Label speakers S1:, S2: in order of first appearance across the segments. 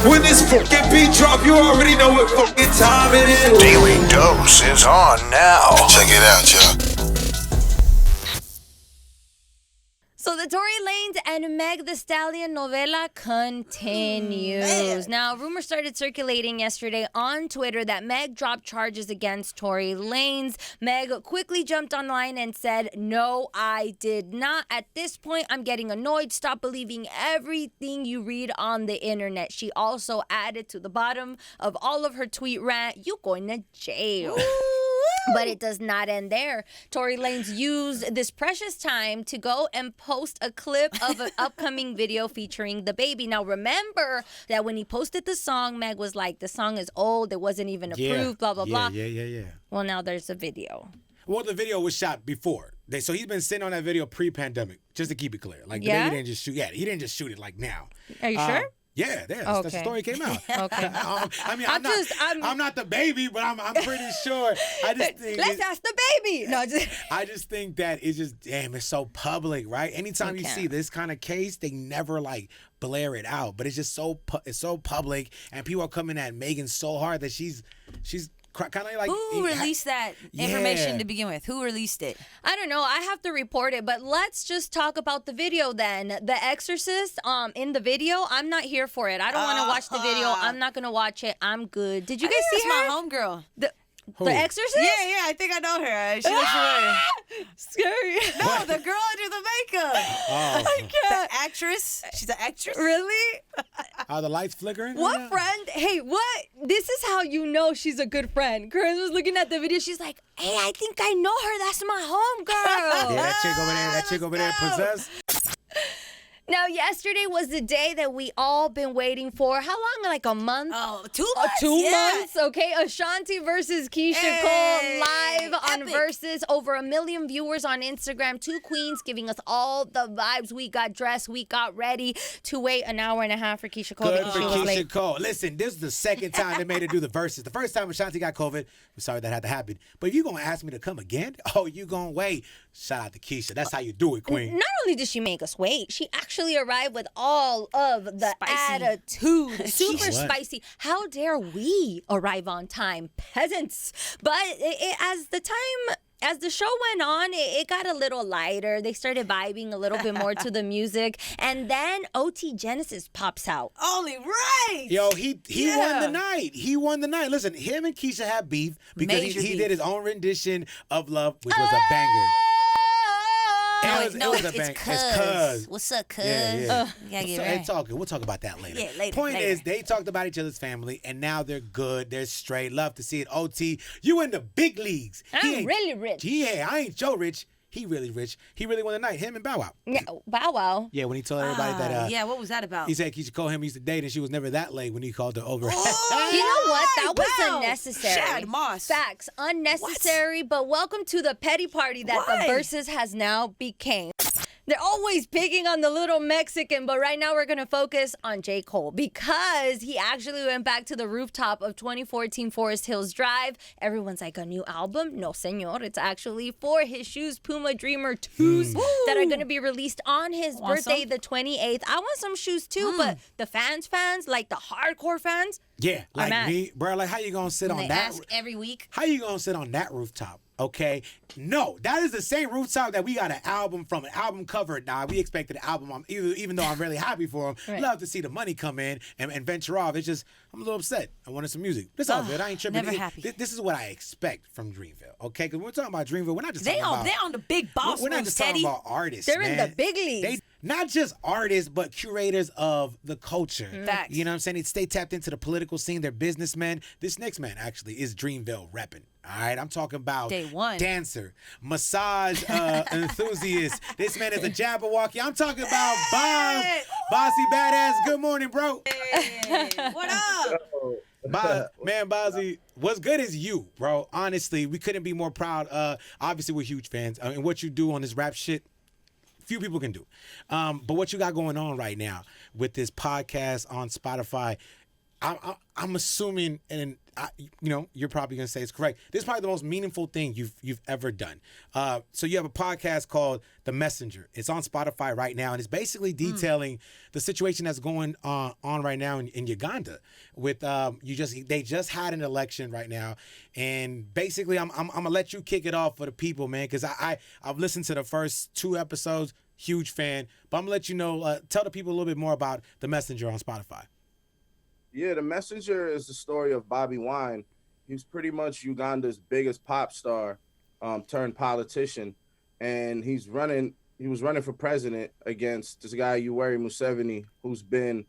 S1: When this fucking beat drop, you already know what fucking time it is.
S2: Daily Dose is on now.
S3: Check it out, y'all.
S4: So the Tory Lanez and Meg the Stallion novela continues. Now, rumors started circulating yesterday on Twitter that Meg dropped charges against Tory Lanez. Meg quickly jumped online and said, "No, I did not. At this point, I'm getting annoyed. Stop believing everything you read on the internet." She also added to the bottom of all of her tweet rant, "You going to jail." But it does not end there. Tory Lanez used this precious time to go and post a clip of an upcoming video featuring the baby. Now, remember that when he posted the song, Meg was like, the song is old, it wasn't even approved, blah, blah, blah.
S5: Yeah.
S4: Well, now there's a video.
S5: Well, the video was shot before. So he's been sitting on that video pre-pandemic, just to keep it clear. Like, the baby didn't just shoot. Yeah, he didn't just shoot it like now.
S4: Are you sure?
S5: Yeah, that's the story came out.
S4: Okay.
S5: I mean, I'm not the baby, but I'm pretty sure. I just think
S4: let's ask the baby. No,
S5: I just think that it's just it's so public, right? Anytime you see this kind of case, they never like blare it out, but it's just it's so public, and people are coming at Megan so hard that she's kind of like
S6: who released that information to begin with? Who released it?
S4: I don't know. I have to report it, but let's just talk about the video then. The Exorcist, in the video, I'm not here for it. I don't want to watch the video. I'm not gonna watch it. I'm good. Did you guys see her?
S6: My homegirl.
S4: The Exorcist?
S6: Yeah, I think I know her. She looks familiar.
S4: Scary.
S6: No, the girl under the makeup.
S5: Oh.
S4: I can't.
S6: The actress. She's an actress.
S4: Really?
S5: Are the lights flickering?
S4: What friend? Hey, what? This is how you know she's a good friend. Chris was looking at the video. She's like, "Hey, I think I know her. That's my homegirl."
S5: Yeah, that chick over there possessed.
S4: Now, yesterday was the day that we all been waiting for. How long? Like a month?
S6: Oh, 2 months.
S4: 2 months? Okay. Ashanti versus Keyshia Cole live on Verzuz. Over 1 million viewers on Instagram. Two queens giving us all the vibes. We got dressed. We got ready to wait an hour and a half for Keyshia Cole.
S5: Good for Keyshia Cole. Listen, this is the second time they made her do the Verzuz. The first time Ashanti got COVID. I'm sorry that had to happen. But if you're going to ask me to come again, you going to wait. Shout out to Keyshia. That's how you do it, queen.
S4: Not only did she make us wait, she actually arrived with all of the attitude. Super spicy. How dare we arrive on time, peasants? But as the show went on, it got a little lighter. They started vibing a little bit more to the music. And then OT Genesis pops out.
S6: Only right.
S5: Yo, he won the night. He won the night. Listen, him and Keyshia had beef because he did his own rendition of Love, which was a banger.
S6: It's Cuz. What's up, Cuz?
S5: Yeah.
S6: It's
S5: all good. We'll talk about that later.
S6: Yeah, later.
S5: Point is, they talked about each other's family, and now they're good. They're straight. Love to see it. OT, you in the big leagues.
S4: I'm really rich.
S5: Yeah, I ain't Joe Rich. He really rich. He really won the night. Him and Bow Wow.
S4: Yeah, Bow Wow.
S5: Yeah, when he told everybody that.
S6: What was that about?
S5: He said Keyshia Cole him used to date, and she was never that late when he called her over.
S4: You know what? That was unnecessary.
S6: Shad Moss.
S4: Facts. Unnecessary, but welcome to the petty party that the Verzuz has now became. They're always picking on the little Mexican, but right now we're going to focus on J. Cole because he actually went back to the rooftop of 2014 Forest Hills Drive. Everyone's like, a new album? No, senor. It's actually for his shoes, Puma Dreamer 2s, that are going to be released on his birthday, the 28th. I want some shoes too, but the fans, like the hardcore fans,
S5: yeah, like me, bro, like how you going to sit on that?
S6: They ask every week.
S5: How you going to sit on that rooftop? Okay, no, that is the same rooftop that we got an album from, an album cover. Now, we expected an album, even though I'm really happy for him. Right. Love to see the money come in and venture off. It's just, I'm a little upset. I wanted some music. This all good. I ain't tripping.
S6: Never happy.
S5: This is what I expect from Dreamville, okay? Because when we're talking about Dreamville, we're not just talking about...
S6: They're on the big boss.
S5: We're not just talking about artists,
S4: They're in the big leagues.
S5: Not just artists, but curators of the culture.
S6: Facts.
S5: You know what I'm saying? They tapped into the political scene. They're businessmen. This next man, actually, is Dreamville repping. All right, I'm talking about
S6: Day one.
S5: Dancer, massage enthusiast. This man is a Jabberwocky. I'm talking about Bossy Badass. Good morning, bro.
S6: Hey, what up?
S5: Man, Bossy, what's good is you, bro. Honestly, we couldn't be more proud. Obviously, we're huge fans. And what you do on this rap shit, few people can do. But what you got going on right now with this podcast on Spotify, I'm assuming, and you're probably gonna say it's correct. This is probably the most meaningful thing you've ever done. So you have a podcast called The Messenger. It's on Spotify right now, and it's basically detailing the situation that's going on right now in Uganda. With they just had an election right now, and basically I'm gonna let you kick it off for the people, man, because I've listened to the first 2 episodes, huge fan. But I'm gonna let you know, tell the people a little bit more about The Messenger on Spotify.
S3: Yeah, The Messenger is the story of Bobby Wine. He's pretty much Uganda's biggest pop star, turned politician, and he was running for president against this guy Yoweri Museveni, who's been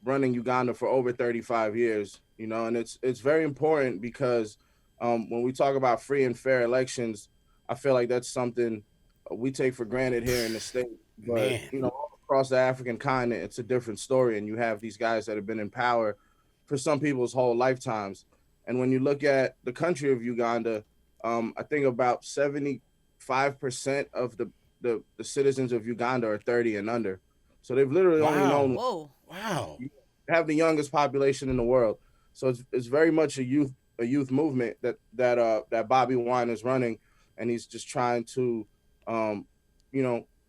S3: running Uganda for over 35 years. And it's very important because when we talk about free and fair elections, I feel like that's something we take for granted here in the state. But all across the African continent, it's a different story, and you have these guys that have been in power for some people's whole lifetimes. And when you look at the country of Uganda, I think about 75% of the citizens of Uganda are 30 and under. So they've literally only known.
S6: Whoa!
S5: Wow.
S3: Have the youngest population in the world. So it's very much a youth movement that Bobby Wine is running, and he's just trying to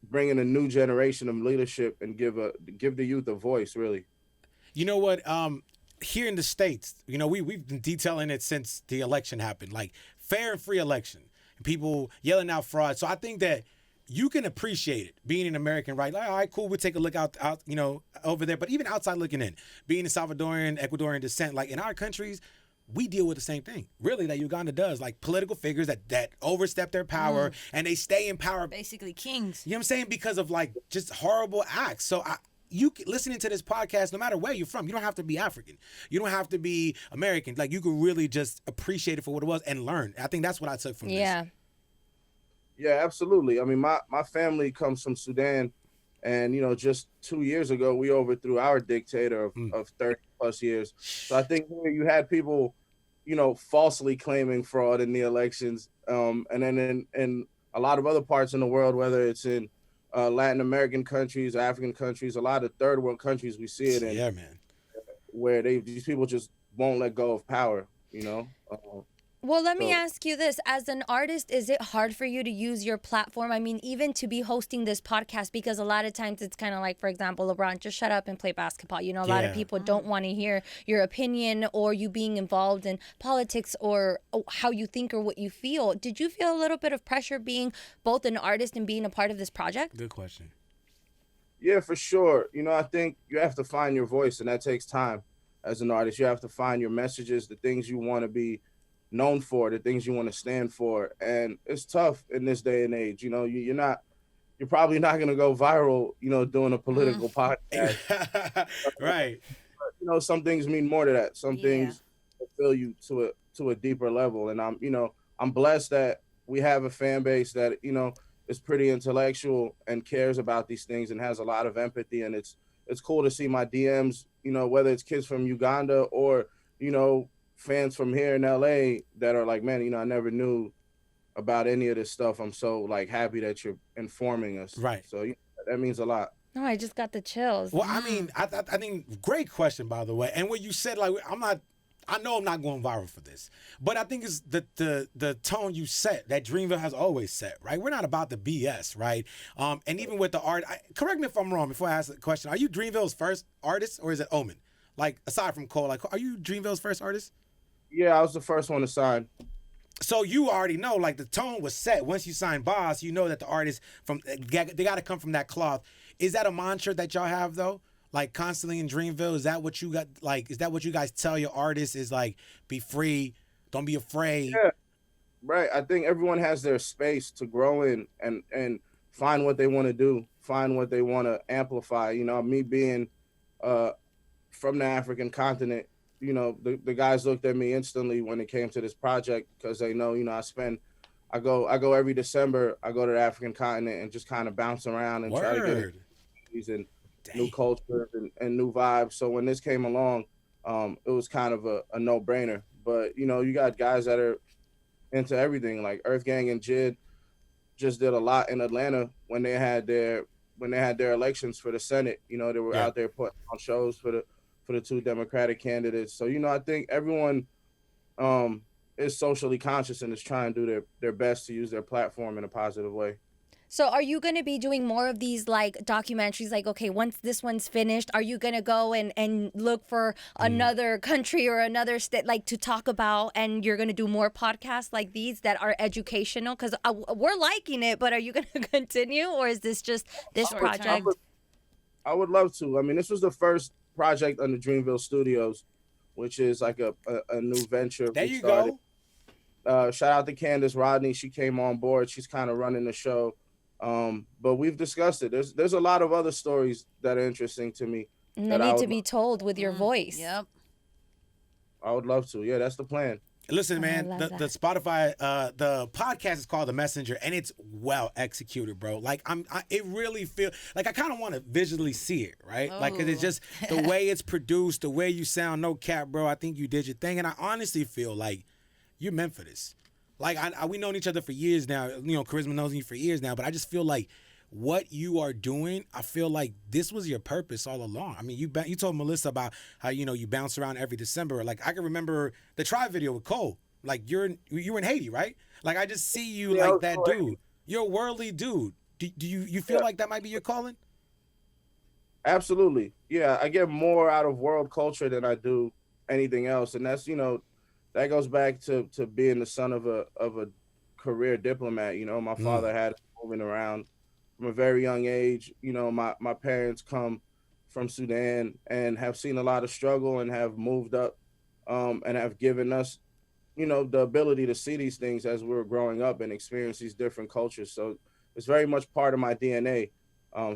S3: bring in a new generation of leadership and give the youth a voice, really.
S5: You know what? Here in the States, we've been detailing it since the election happened, like fair and free election, and people yelling out fraud. So I think that you can appreciate it being an American, right? Like, all right, cool, we'll take a look out over there. But even outside looking in, being a Salvadorian, Ecuadorian descent, like in our countries, we deal with the same thing, really, that Uganda does. Like political figures that overstep their power and they stay in power.
S6: Basically kings.
S5: You know what I'm saying? Because of like just horrible acts. So you listening to this podcast, no matter where you're from, you don't have to be African. You don't have to be American. Like you could really just appreciate it for what it was and learn. I think that's what I took from this.
S3: Yeah, absolutely. I mean, my family comes from Sudan, and just 2 years ago we overthrew our dictator of 30 plus years. So I think here you had people, falsely claiming fraud in the elections, and then in a lot of other parts in the world, whether it's in Latin American countries, African countries, a lot of third world countries, we see it in.
S5: Yeah, man.
S3: Where these people just won't let go of power.
S4: Well, let me ask you this. As an artist, is it hard for you to use your platform? I mean, even to be hosting this podcast, because a lot of times it's kind of like, for example, LeBron, just shut up and play basketball. A lot of people don't want to hear your opinion or you being involved in politics or how you think or what you feel. Did you feel a little bit of pressure being both an artist and being a part of this project?
S5: Good question.
S3: Yeah, for sure. I think you have to find your voice, and that takes time as an artist. You have to find your messages, the things you want to be known for, the things you want to stand for, and it's tough in this day and age. You're probably not going to go viral, doing a political podcast.
S5: Right.
S3: But, some things mean more to that. Some things fulfill you to a deeper level, and I'm blessed that we have a fan base that is pretty intellectual and cares about these things and has a lot of empathy, and it's cool to see my DMs, whether it's kids from Uganda or fans from here in LA that are like, man, I never knew about any of this stuff. I'm so like happy that you're informing us.
S5: Right.
S3: So that means a lot.
S4: No, I just got the chills.
S5: Well, I mean, I think great question, by the way. And what you said, like, I know I'm not going viral for this, but I think it's the tone you set that Dreamville has always set, right? We're not about the BS, right? And even with the art, correct me if I'm wrong before I ask the question. Are you Dreamville's first artist or is it Omen? Like, aside from Cole, like, are you Dreamville's first artist?
S3: Yeah, I was the first one to sign.
S5: So you already know, like, the tone was set. Once you sign Boss, you know that the artists they got to come from that cloth. Is that a mantra that y'all have, though? Like, constantly in Dreamville, is that what you got? Like, is that what you guys tell your artists? Is like, be free, don't be afraid.
S3: Yeah, right. I think everyone has their space to grow in and find what they want to do, find what they want to amplify. Me being from the African continent. The guys looked at me instantly when it came to this project because they know, I go every December, I go to the African continent and just kind of bounce around and try to get these and new cultures and new vibes. So when this came along, it was kind of a no-brainer. But, you got guys that are into everything, like Earth Gang and Jid just did a lot in Atlanta when they had their elections for the Senate. They were out there putting on shows for for the 2 Democratic candidates. So, I think everyone is socially conscious and is trying to do their best to use their platform in a positive way.
S4: So are you going to be doing more of these like documentaries? Like, okay, once this one's finished, are you going to go and look for another country or another state like to talk about, and you're going to do more podcasts like these that are educational? Because we're liking it, but are you going to continue, or is this just this project?
S3: I would love to. I mean, this was the first project under Dreamville Studios, which is like a new venture.
S5: There you go.
S3: Shout out to Candace Rodney. She came on board. She's kind of running the show. But we've discussed it. There's a lot of other stories that are interesting to me.
S4: And they need to be told with your voice.
S6: Yep.
S3: I would love to. Yeah, that's the plan.
S5: Listen, man, the Spotify, the podcast is called The Messenger, and it's well executed, bro. Like it really feel like I kind of want to visually see it, right?
S6: Oh.
S5: Like, 'cause it's just the way it's produced, the way you sound. No cap, bro. I think you did your thing, and I honestly feel like you're meant for this. Like we known each other for years now. Carisma knows you for years now, but I just feel like what you are doing, I feel like this was your purpose all along. I mean, you told Melissa about how you bounce around every December. Like I can remember the Try video with Cole. Like you were in Haiti, right? Like I just see you like that dude. You're a worldly dude. Do you feel like that might be your calling?
S3: Absolutely. Yeah, I get more out of world culture than I do anything else, and that's that goes back to being the son of a career diplomat. My father had us moving around from a very young age. My parents come from Sudan and have seen a lot of struggle and have moved up and have given us, the ability to see these things as we were growing up and experience these different cultures. So it's very much part of my DNA.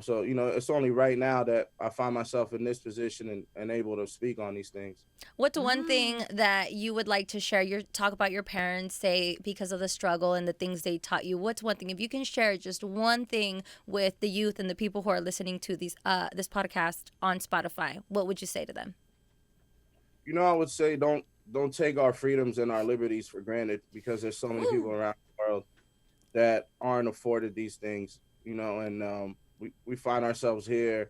S3: So, it's only right now that I find myself in this position and able to speak on these things.
S4: What's one thing that you would like to share? Talk about your parents, say, because of the struggle and the things they taught you. What's one thing, if you can share just one thing with the youth and the people who are listening to this podcast on Spotify, what would you say to them?
S3: I would say don't take our freedoms and our liberties for granted, because there's so many people around the world that aren't afforded these things, and we find ourselves here.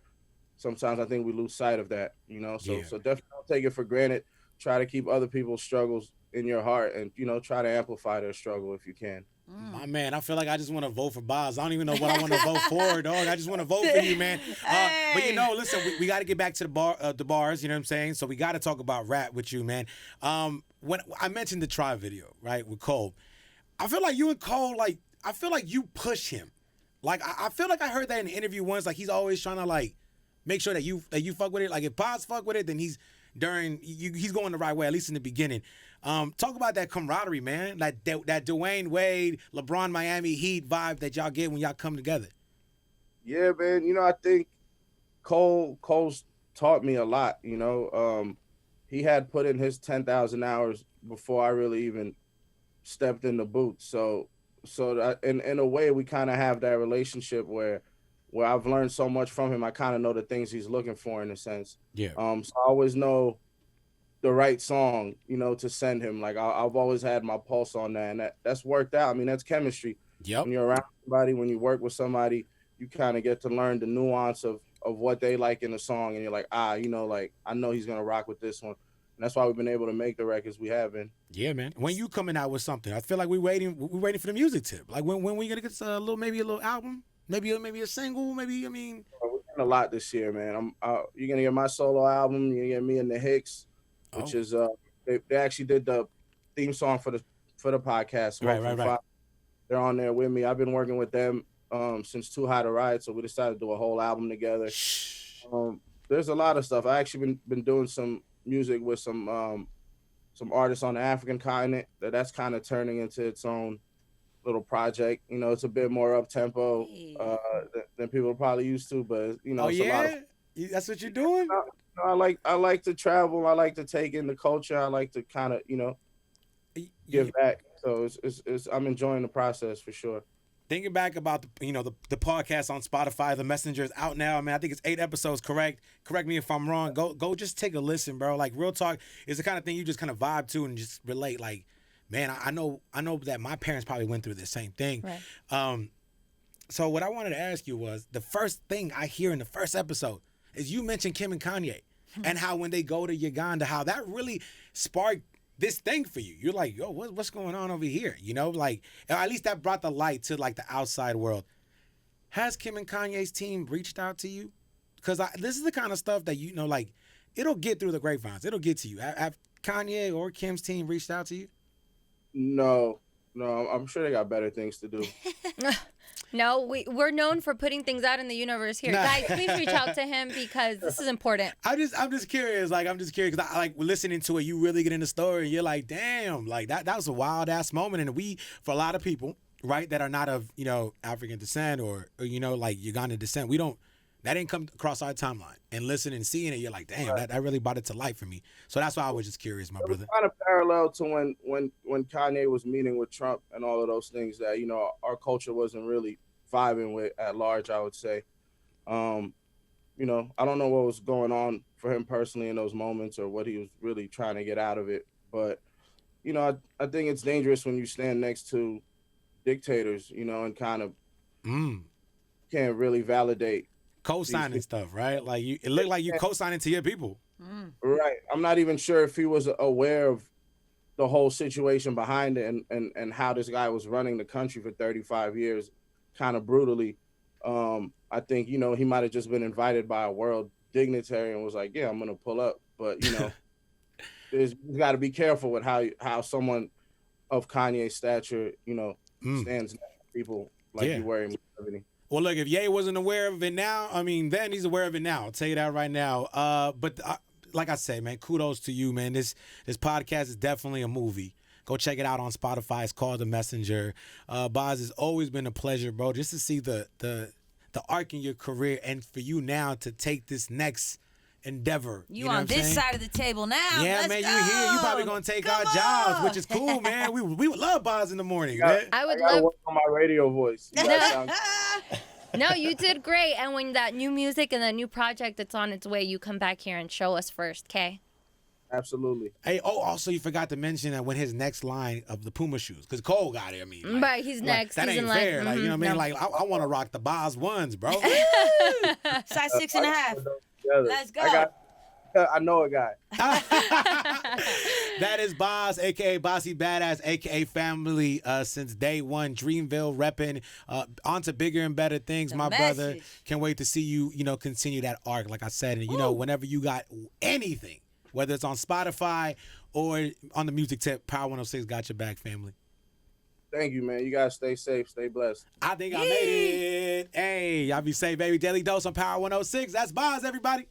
S3: Sometimes I think we lose sight of that, so definitely don't take it for granted. Try to keep other people's struggles in your heart and, try to amplify their struggle if you can.
S5: My man, I feel like I just want to vote for Boz. I don't even know what I want to vote for, dog. I just want to vote for you, man. But listen, we got to get back to the bars, you know what I'm saying? So we got to talk about rap with you, man. When I mentioned the Try video, right, with Cole, I feel like you and Cole, I feel like you push him. Like, I feel like I heard that in an interview once. Like, he's always trying to, make sure that you fuck with it. Like, if Boz fuck with it, then he's going the right way, at least in the beginning. Talk about that camaraderie, man. That Dwayne Wade, LeBron Miami Heat vibe that y'all get when y'all come together.
S3: Yeah, man. I think Cole's taught me a lot, He had put in his 10,000 hours before I really even stepped in the booth. So that, in a way, we kind of have that relationship where I've learned so much from him. I kind of know the things he's looking for, in a sense.
S5: Yeah.
S3: So I always know the right song, to send him. Like I've always had my pulse on that, and that's worked out. I mean, that's chemistry.
S5: Yep.
S3: When you're around somebody, when you work with somebody, you kind of get to learn the nuance of what they like in a song, and you're like, I know he's gonna rock with this one. And that's why we've been able to make the records we have been. Yeah,
S5: man. When you coming out with something, I feel like we're waiting for the music tip. Like when we gonna get maybe a little album, maybe a single,
S3: we're getting a lot this year, man. You're gonna get my solo album. You're gonna get me and the Hicks, which is they actually did the theme song for the podcast.
S5: Right.
S3: They're on there with me. I've been working with them since Too High to Ride, so we decided to do a whole album together. There's a lot of stuff. I actually been doing some music with some artists on the African continent that's kind of turning into its own little project. It's a bit more up tempo than people are probably used to, but it's a lot of,
S5: that's what you're doing.
S3: I like to travel. I like to take in the culture. I like to kind of give back. So I'm enjoying the process for sure.
S5: Thinking back about the podcast on Spotify, The Messenger is out now, man. I think it's 8 episodes. Correct me if I'm wrong. Go just take a listen, bro. Like, real talk is the kind of thing you just kind of vibe to and just relate. Like, man, I know that my parents probably went through the same thing.
S4: Right.
S5: So what I wanted to ask you was, the first thing I hear in the first episode is you mentioned Kim and Kanye. and how when they go to Uganda, how that really sparked this thing for you. You're like, yo, what's going on over here? You know, like, at least that brought the light to like the outside world. Has Kim and Kanye's team reached out to you? Because this is the kind of stuff that, you know, like, it'll get through the grapevines. It'll get to you. Have Kanye or Kim's team reached out to you?
S3: No, I'm sure they got better things to do.
S4: No, we're known for putting things out in the universe here.
S5: Nah.
S4: Guys, please reach out to him because this is important.
S5: I'm just curious. Like, I'm just curious because I like listening to it. You really get in the story, and you're like, damn, like that was a wild ass moment. And we, for a lot of people, right, that are not of, you know, African descent or you know, like Ugandan descent, that didn't come across our timeline. And listening and seeing it, you're like, damn, that really brought it to life for me. So that's why I was just curious, my brother.
S3: It was kind of parallel to when Kanye was meeting with Trump and all of those things that, you know, our culture wasn't really vibing with at large, I would say. You know, I don't know what was going on for him personally in those moments or what he was really trying to get out of it. But, you know, I think it's dangerous when you stand next to dictators, you know, and kind of can't really validate
S5: Co-signing stuff, right? Like it looked like you co-signing to your people.
S3: Right. I'm not even sure if he was aware of the whole situation behind it and how this guy was running the country for 35 years, kind of brutally. I think, you know, he might have just been invited by a world dignitary and was like, yeah, I'm going to pull up. But, you know, you got to be careful with how someone of Kanye's stature, you know, stands next to people like you were in Germany.
S5: Well, look, if Ye wasn't aware of it now, I mean, then he's aware of it now. I'll tell you that right now. But like I say, man, kudos to you, man. This podcast is definitely a movie. Go check it out on Spotify. It's called The Messenger. Boz, it's always been a pleasure, bro, just to see the arc in your career and for you now to take this next endeavor.
S6: You on this side of the table now.
S5: Yeah,
S6: Let's
S5: man,
S6: go.
S5: you here. You probably going to take our jobs, which is cool, man. We would love Boz in the morning, man.
S4: I would
S3: gotta
S4: love.
S3: work on my radio voice. You guys sound-
S4: No, you did great. And when that new music and that new project that's on its way, you come back here and show us first, okay?
S3: Absolutely.
S5: Hey, also you forgot to mention that when his next line of the Puma shoes, because Cole got it. I mean, like,
S4: Right, he's next.
S5: That
S4: He's
S5: ain't
S4: in line.
S5: fair. Like, you know what I mean?
S4: No.
S5: Like, I want to rock the Boz ones, bro.
S6: Size 6.5. Let's go.
S3: I know a guy.
S5: That is Boz, a.k.a. Bossy Badass, a.k.a. Family, since day one. Dreamville repping on to bigger and better things, my brother. Can't wait to see you, you know, continue that arc, like I said. And, you know, whenever you got anything, whether it's on Spotify or on the music tip, Power 106 got your back, family.
S3: Thank you, man. You guys stay safe, stay blessed.
S5: I think I made it. Hey, y'all be safe, baby. Daily Dose on Power 106. That's Boz, everybody.